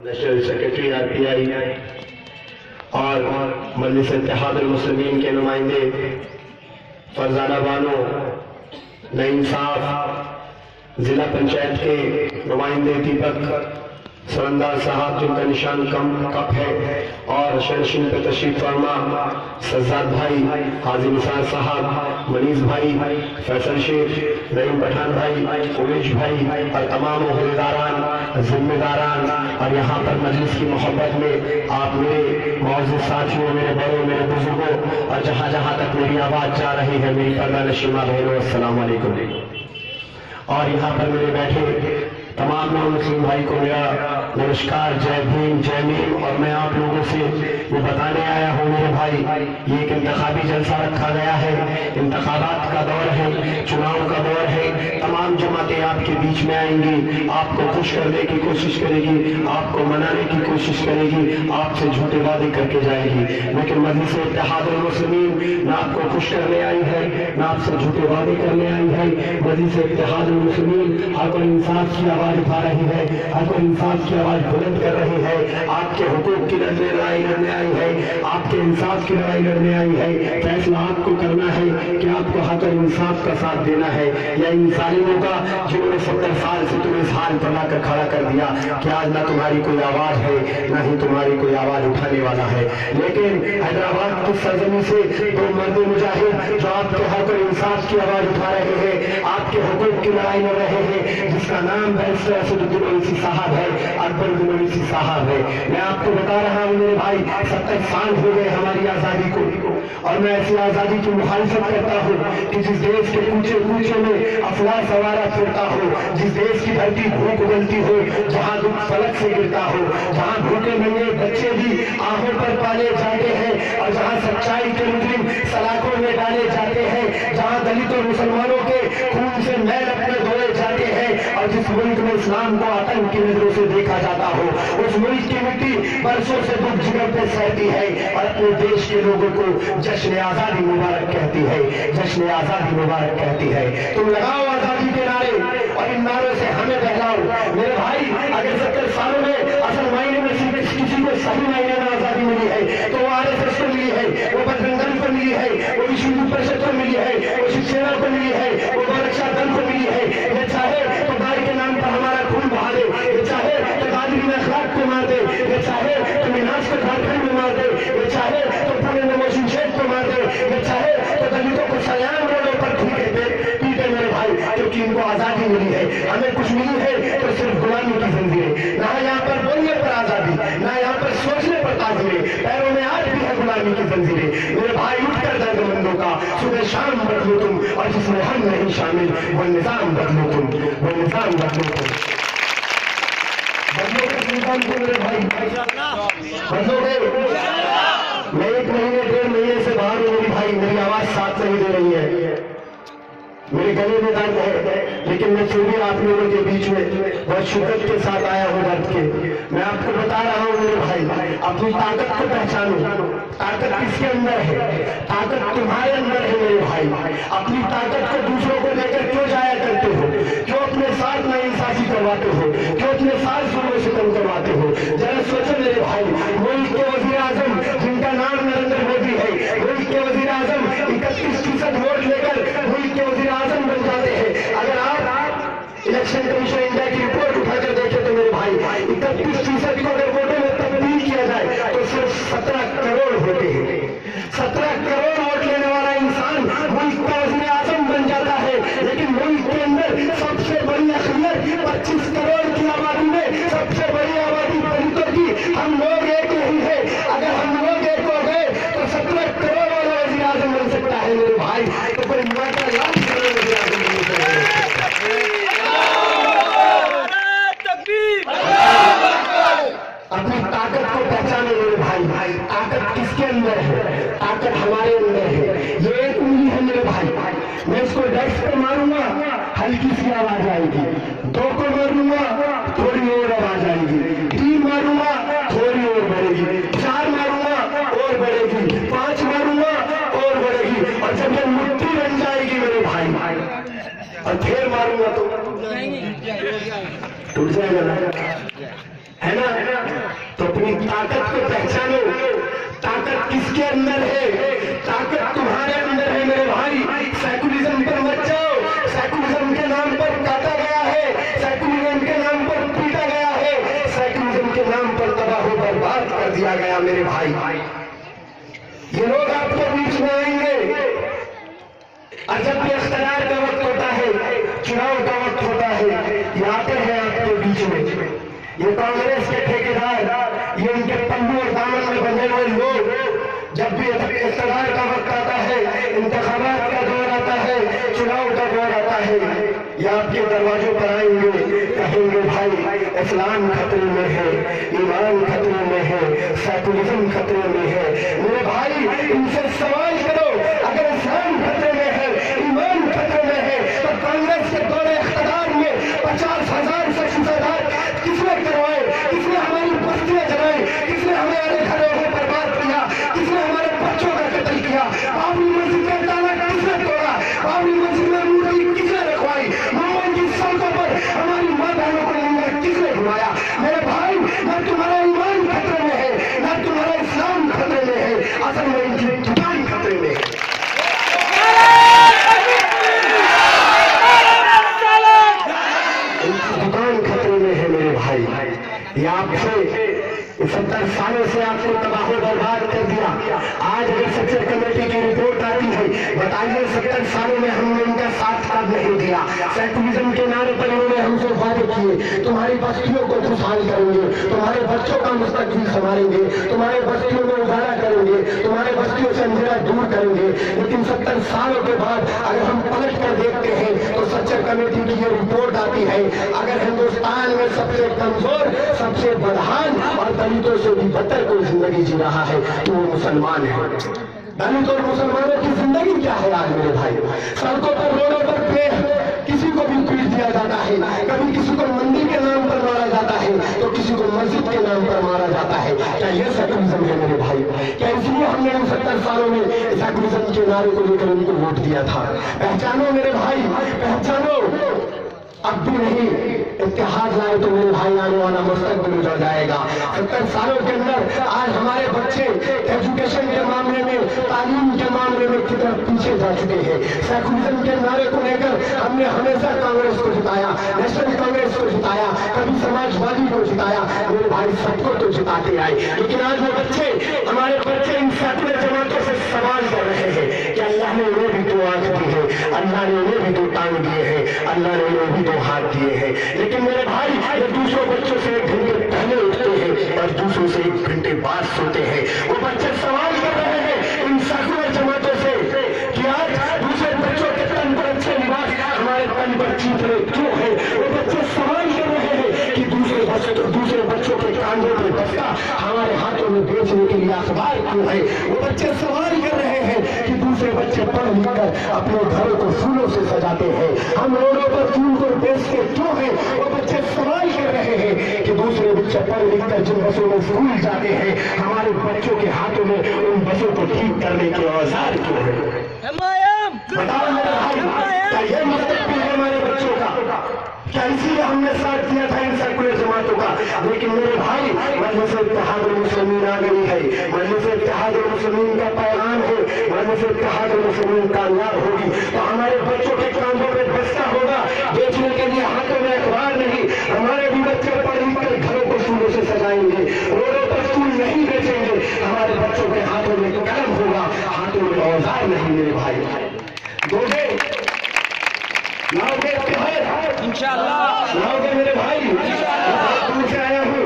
National secretary RPI और मजलिस इत्तेहादुल मुस्लिमीन के नुमाइंदे फरजाना बानो, नईम साहब, जिला पंचायत के नुमाइंदे दीपक सरंदार साहब जिनका निशान कप है, और शनशीन पे तशरीफ फरमा सज्जाद भाई, हाजी निसार साहब, मनीष भाई, फैसल शेख, नईम पठान भाई, उमेश भाई और तमाम ओहदेदारान, जिम्मेदारान और यहाँ पर मजलिस की मोहब्बत में आप मेरे मौजूद साथियों, मेरे बड़ों, मेरे बुजुर्गों और जहाँ जहाँ तक मेरी आवाज जा रही है मेरी पर्दा नशीमा बहनों, अस्सलाम वालेकुम। और यहाँ पर मेरे बैठे तमाम मुस्लिम भाई को मेरा नमस्कार, जय भीम, जय मीम। और मैं आप लोगों से ये बताने आया हूँ मेरे भाई, ये एक इंतखाबी जलसा रखा गया है, इंतखाबात का दौर है, चुनाव का दौर है। तमाम जमातें आपके बीच में आएंगी, आपको खुश करने की कोशिश करेगी, आपको मनाने की कोशिश करेगी, आपसे झूठे वादे करके जाएगी। लेकिन मजलिस इत्तेहादुल मुस्लिमीन ना आपको खुश करने आई है, ना आपसे झूठे वादे करने आई है। मजलिस इत्तेहादुल मुस्लिमीन हक और इंसाफ की आवाज उठा रही है, हक और इंसाफ की आवाज बुलंद कर रही है, आपके हुकूक की लड़ाई लड़ने आई है, आपके इंसाफ की लड़ाई लड़ने आई है। फैसला आपको करना है कि आपको हक और इंसाफ का साथ देना है या इन जालिमों का जिन्होंने 70 साल से तुम्हें इस हाल पर लाकर खड़ा कर दिया कि आज ना तुम्हारी कोई आवाज है, ना ही तुम्हारी कोई आवाज उठाने वाला है। लेकिन हैदराबाद की सरजमी से दो मर्द मुजाहिद जो आपके हक और इंसाफ की आवाज उठा रहे हैं, आपके हुकूक की लड़ाई लड़ रहे हैं, जिसका नाम बैरिस्टर असदुद्दीन ओवैसी साहब है, अकबरुद्दीन ओवैसी साहब है। मैं आपको बता रहा हूँ मेरे भाई, 70 साल हो गए हमारी आजादी को, और मैं ऐसी आजादी की मुखालिफत करता हूँ कि जिस देश के कूचे कूचे में अफवाह सवारा फिरता हो, जिस देश की धरती भूख उगलती हो, जहाँ दुख फलक से गिरता हो, जहाँ भूखे नंगे बच्चे भी आहों पर पाले जाते हैं, और जहाँ सच्चाई के मुजरिम सलाखों में डाले जाते हैं, जहाँ दलित और मुसलमानों के खून से मैल अपने धोए जाते हैं, और जिस मुल्क में इस्लाम को आतंक की नजरों से देखा जाता हो, उस मुल्क की मिट्टी बरसों से दुख जिगर पे सहती है और अपने देश के लोगों को जश्न आजादी मुबारक कहती है, जश्न आजादी मुबारक कहती है। तुम लगाओ आजादी के नारे और इन नारों से हमें बहलाओ मेरे भाई। अगर 70 सालों में असल मायने में किसी को सही मायने में आजादी मिली है तो वो RSS को मिली है, वो बजरंग दल को मिली है, वो विश्व हिंदू परिषद को मिली है, वो शिवसेना को मिली है, वो गोरक्षा दल को मिली है। ये चाहे तो गाय के नाम पर हमारा खून बहा दे, ये चाहे तो गादी में अखलाक को मार दे, ये चाहे तो मिनाज को झारखंड में मार दे, ये चाहे तो पुणे में मोहसिन शेख को मार दे, ये चाहे तो दलितों को सयाम रोडों पर पीटे मेरे भाई, क्योंकि इनको आजादी मिली है। हमें कुछ मिली है तो सिर्फ गुलामी की जिंदगी, ना यहाँ पर बोलने पर आजादी, ना यहाँ पर सोचने पर ताजरे, पैरों में आज भी है गुलामी की जंजीरें। मेरे भाई उठकर दर्दमंदों का सुबह शाम बदलो तुम, और जिसमें हम नहीं शामिल वो निजाम बदलो तुम, वो निजाम बदलो तुम, बदलोगे निजाम को मेरे भाई, बदलोगे। मैं 1 महीने 1.5 महीने से बाहर हूँ मेरी भाई, मेरी आवाज साथ नहीं दे रही है, मेरे गले में दर्द है, लेकिन मैं फिर भी आप लोगों के बीच में बहुत शिद्दत के साथ आया हूँ दर्द के। मैं आपको बता रहा हूँ मेरे भाई, अपनी ताकत को पहचानो। ताकत किसके अंदर है? ताकत तुम्हारे अंदर है मेरे भाई। अपनी ताकत को दूसरों को लेकर क्यों जाया करते हो? क्यों अपने साथ नाइंसाफी करवाते हो? क्यों अपने साथ जुल्म सितम करवाते हो? जरा सोचो मेरे भाई, मुल्क के वजीर आजम जिनका नाम नरेंद्र मोदी है, मुल्क के वजीर आजम 31% वोट लेकर मुल्क के वजीर आजम बन जाते हैं। अगर आप इलेक्शन कमीशन इंडिया की रिपोर्ट उठाकर देखें तो मेरे भाई 31% को अगर वोटों में तब्दील किया जाए तो सिर्फ 17 करोड़ होते हैं। 17 करोड़ वोट लेने वाला इंसान मुल्क का वजीर आजम बन जाता है, लेकिन मुल्क के अंदर सबसे बड़ी अखियत 25 करोड़ की आबादी में सबसे बड़ी आबादी दलितों की, हम लोग एक नहीं है। अगर हम लोग एक हो गए तो 17 करोड़ वाला वजीर आजम बन सकता है मेरे भाई, तो कोई माता लाख करोड़ वजीर आजम बन सकता है। अपनी ताकत को पहचाने मेरे भाई, ताकत किसके अंदर है? ताकत हमारे अंदर है। ये 1 उंगली है मेरे भाई, मैं इसको डेस्क पे मारूंगा हल्की सी आवाज आएगी, 2 को मारूंगा थोड़ी और आवाज आएगी, 3 मारूंगा थोड़ी और बढ़ेगी, 4 मारूंगा और बढ़ेगी, 5 मारूंगा और बढ़ेगी, और जब ये मुट्ठी बन जाएगी मेरे भाई और फिर मारूंगा तो टूट जाएगा ना, है ना? अपनी ताकत को पहचानो। ताकत किसके अंदर है? ताकत तुम्हारे अंदर है मेरे भाई। सेकुलरिज्म पर मत जाओ। सेकुलरिज्म के नाम पर काटा गया है, सेकुलरिज्म के नाम पर पीटा गया है, सेकुलरिज्म के नाम पर तबाह बर्बाद कर दिया गया मेरे भाई। ये लोग आपके बीच में आएंगे और जब भी इख्तियार का वक्त होता है, चुनाव का वक्त होता है, ये आते हैं आपके बीच में। ये कांग्रेस के ठेकेदार, ये उनके पल्लू और दामन में बंधे हुए लोग, जब भी इख्तियार का वक्त आता है, इंतखाबात का दौर आता है, चुनाव का दौर आता है, ये आपके दरवाजों पर आएंगे, कहेंगे भाई इस्लाम खतरे में है, ईमान खतरे में है, सेकुलरिज्म खतरे में है। मेरे भाई इनसे सवाल करो, अगर इस्लाम खतरे में है, ईमान खतरे में है, तो कांग्रेस के दौरे इख्तियार में 50,000 से सुसाइड किसने करवाए? किसने हमारी बस्तियां जलाए? किसने हमारे घरों को बर्बाद किया? किसने हमारे बच्चों का कत्ल किया? बाबरी मस्जिद का ताला किसने तोड़ा? बाबरी मस्जिद में मूर्ति किसने रखवाई? मोहम्मद की सड़कों पर हमारी माँ बहनों को लेकर किसने घुमाया? मेरे भाई न तुम्हारा ईमान खतरे में है, न तुम्हारा इस्लाम खतरे में है, असल में इनकी दुकान खतरे में है। दुकान खतरे में है मेरे भाई। ये आपसे 70 सालों से आपको तबाह बर्बाद कर दिया। आज अगर सेक्टर कमेटी की रिपोर्ट आती है, बताइए 70 सालों में हमने उनका साथ कब नहीं दिया? सेकुलरिज्म के नारे पर इन्होंने हमसे वादे किए, तुम्हारी बस्तियों को खुशहाल करेंगे, तुम्हारे बच्चों का मुस्तकबिल संभालेंगे, तुम्हारे बस्तियों में उजाला करेंगे, तुम्हारे बस्तियों से अंधेरा दूर करेंगे। लेकिन 70 सालों के बाद अगर हम पलट कर देखते हैं तो सेक्टर कमेटी की ये रिपोर्ट आती है, अगर हिंदुस्तान में सबसे कमजोर, सबसे बदहान और दलितों से भी बदतर कोई जिंदगी जी रहा है तो वो मुसलमान है। दलित और मुसलमानों की जिंदगी क्या है आज मेरे भाई? सड़कों पर, रोडों पर किसी को भी पीट दिया जाता है, कभी किसी को मंदिर के नाम पर मारा जाता है तो किसी को मस्जिद के नाम पर मारा जाता है। क्या यह सेकुलरिज्म है मेरे भाई? क्या इसलिए हमने इन 70 सालों में सेकुलरिज्म के नारे को लेकर उनको वोट दिया था? पहचानो मेरे भाई, पहचानो। अब भी नहीं इत्तेहाद लाए तो मेरे भाई आने वाला मुस्तकबिल उजड़ जाएगा। 70 सालों के अंदर आज हमारे बच्चे एजुकेशन के मामले में, तालीम के मामले में कितना पीछे जा चुके हैं। सेकुलरिज्म के नारे को लेकर हमने हमेशा कांग्रेस को जिताया, नेशनल कांग्रेस को जिताया, कभी समाजवादी को जिताया, मेरे भाई सबको तो जिताते आए। लेकिन आज वो बच्चे, हमारे बच्चे इन सेकुलर जमातों से सवाल कर रहे हैं कि अल्लाह ने उन्हें भी 2 आंख दी है, अल्लाह ने उन्हें भी 2 टांग दिए हैं, अल्लाह ने उन्हें भी 2 हाथ दिए हैं। लेकिन मेरे भाई ये दूसरों बच्चों से 1 घंटे पहले उठते हैं और दूसरों से 1 घंटे बाद सोते हैं। वो बच्चे सवाल कर रहे हैं इन सेकुलर जमातों से कि आज दूसरे बच्चों के तन पर अच्छे लिबास, हमारे तन पर चीथड़े क्यों है? वो बच्चे सवाल कर रहे हैं कि दूसरे बच्चों के कांधों में बस्ता, हमारे हाथों में बेचने के लिए अखबार क्यों है? वो बच्चे सवाल कर रहे हैं कि दूसरे बच्चे पढ़ लिख कर अपने घरों को फूलों से सजाते हैं, हम रोडों पर फूल को बेचते क्यों है? वो बच्चे सवाल कर रहे हैं कि दूसरे बच्चे पढ़ लिख कर जिन बसों में स्कूल जाते हैं, हमारे बच्चों के हाथों में उन बसों को ठीक करने के औजार क्यों है? बताओ मेरे भाई, क्या ये मुस्तकबिल है हमारे बच्चों का? क्या इसीलिए हमने साथ दिया था इन सेकुलर जमातों का? लेकिन मेरे भाई मजलिस इत्तेहाद मुस्लिमीन आ गई है, मजलिस इत्तेहाद मुस्लिमीन का पैगाम है, मजलिस इत्तेहाद मुस्लिमीन कामयाब होगी तो हमारे बच्चों के कांधों में बस्ता होगा, बेचने के लिए हाथों में अखबार नहीं, हमारे भी बच्चे पढ़ लिख कर घरों को फूलों से सजाएंगे, रोडों पर फूल नहीं बेचेंगे, हमारे बच्चों के हाथों में कलम होगा, हाथों में औजार नहीं। मेरे भाई दोगे, लाओगे इत्तेहाद इंशाअल्लाह, लाओगे मेरे भाई? दूर से आया हूँ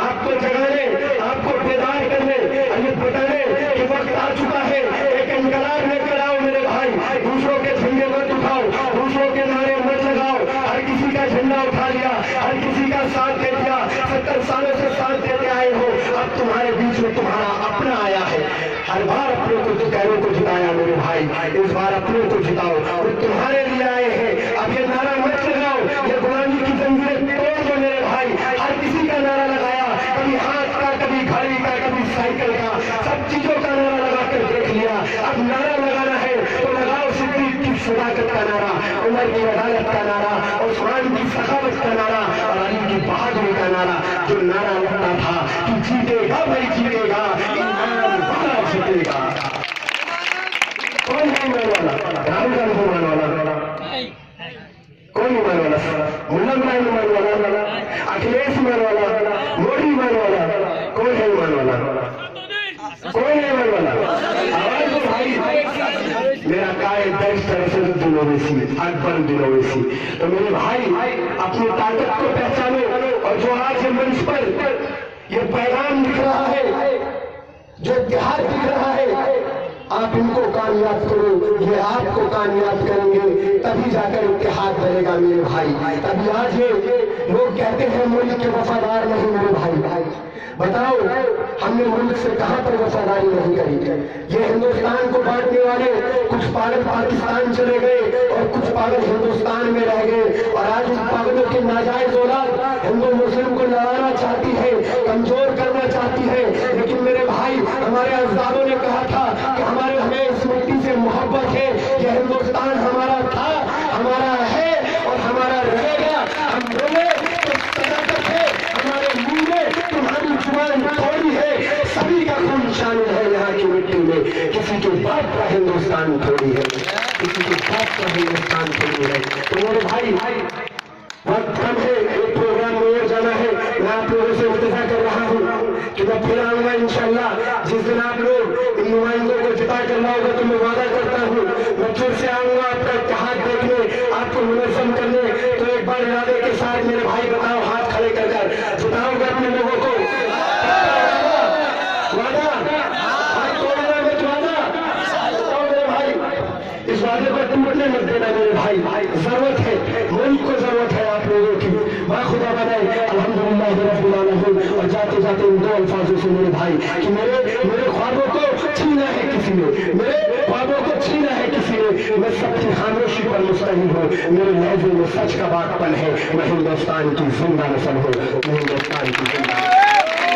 आपको जगाने, आपको बेदार करने, ये बताने कि वक्त आ चुका है, एक इंकलाब लेकर आओ मेरे भाई। दूसरों के झंडे मत उठाओ, दूसरों के नारे मत लगाओ। हर किसी का झंडा उठा लिया, हर किसी का साथ दे दिया, 70 सालों से साथ देते आए हो, अब तुम्हारे बीच में तुम्हारा अपना आया है। हर बार अपने को गैरों को जिताया मेरे भाई, इस बार अपने को जिताओ, वो तुम्हारे लिए आए हैं। अब ये नारा मत लगाओ, ये गुलामी की जंजीरें तोड़ दो मेरे भाई। हर किसी का नारा लगाया, कभी हाथ का, कभी घड़ी का, कभी साइकिल का, सब चीजों का नारा लगा कर देख लिया। अब नारा लगाना है तो लगाओ सिद्दीक की सदाकत का नारा, उमर की अदालत का नारा, उस्मान की सखावत का नारा और अली की बहादुरी का नारा। जो नारा लगता था कि जीतेगा भाई जीतेगा, ईमान वाला जीतेगा। कौन है ईमान वाला? राहुल गांधी ईमान वाला? कौन ईमान वाला? मुल्ला इमरान ईमान वाला? अखिलेश ईमान वाला? मोदी ईमान वाला? कौन है ईमान वाला? कौन है ईमान वाला? आवाज दो भाई। मेरा कायद दिनों अकबर दिनों तो मेरे भाई अपनी ताकत को पहचानो, और जो आज है मंच पर ये पैगाम दिख रहा है, जो इतिहास दिख रहा है, आप इनको कामयाब करो, ये आपको कामयाब करेंगे, तभी जाकर इतिहाद बनेगा मेरे भाई। तभी आज ये लोग कहते हैं मुल्क के वफादार नहीं मेरे भाई। बताओ हमने मुल्क से कहां पर वफादारी नहीं करी? ये हिंदुस्तान को बांटने वाले कुछ पागल पाकिस्तान चले गए और कुछ पागल हिंदुस्तान में रह गए, और आज उन पागलों की नाजायज औलाद हिंदू मुस्लिम को लड़ाना चाहती है, कमजोर करना चाहती है। लेकिन मेरे भाई हमारे अजदादों ने कहा था कि हमें इस मिट्टी से मोहब्बत है, यह हिंदुस्तान हमारा था, हमारा है और हमारा रहेगा। हम बोले तो सदाकत है हमारे मुंह में, तुम्हारी जुबान थोड़ी है, सभी का खून शामिल है यहाँ की मिट्टी में, किसी के बाप का हिंदुस्तान थोड़ी है, किसी के बाप का हिंदुस्तान थोड़ी है। तो मेरे भाई वक्त कम है, एक प्रोग्राम में और जाना है। मैं आप लोगों से इल्तिजा कर रहा हूँ कि मैं फिर आऊंगा इंशाल्लाह। जिस दिन आप लोग इन नुमाइंदों को जिता कर लाओगे तो मैं वादा करता हूँ मैं फिर से आऊंगा आपका इत्तेहाद देखने, आपको मुनज़्ज़म करने। तो एक बार इरादे के साथ मेरे भाई बताओ, हाथ खड़े कर जिताओगे अपने लोगों को? वादा भाई तोड़ना मत, वादा बताओ मेरे भाई, इस वादे को टूटने मत देना मेरे भाई। जरूरत है, मुल्क को जरूरत है आप लोगों की। खुदा बनाए अल्हम्दुलिल्लाह रब्बिल आलमीन। और जाते जाते इन दो अल्फाजों से मेरे भाई कि मेरे ख्वाबों को छीना है किसी ने, मेरे ख्वाबों को छीना है किसी ने, मैं सबकी खामोशी पर मुस्तहिल हूँ, मेरे लहजे में सच का बातपन है, मैं हिंदुस्तान की जिंदा नस्ल हूँ, मैं हिंदुस्तान की जिंदा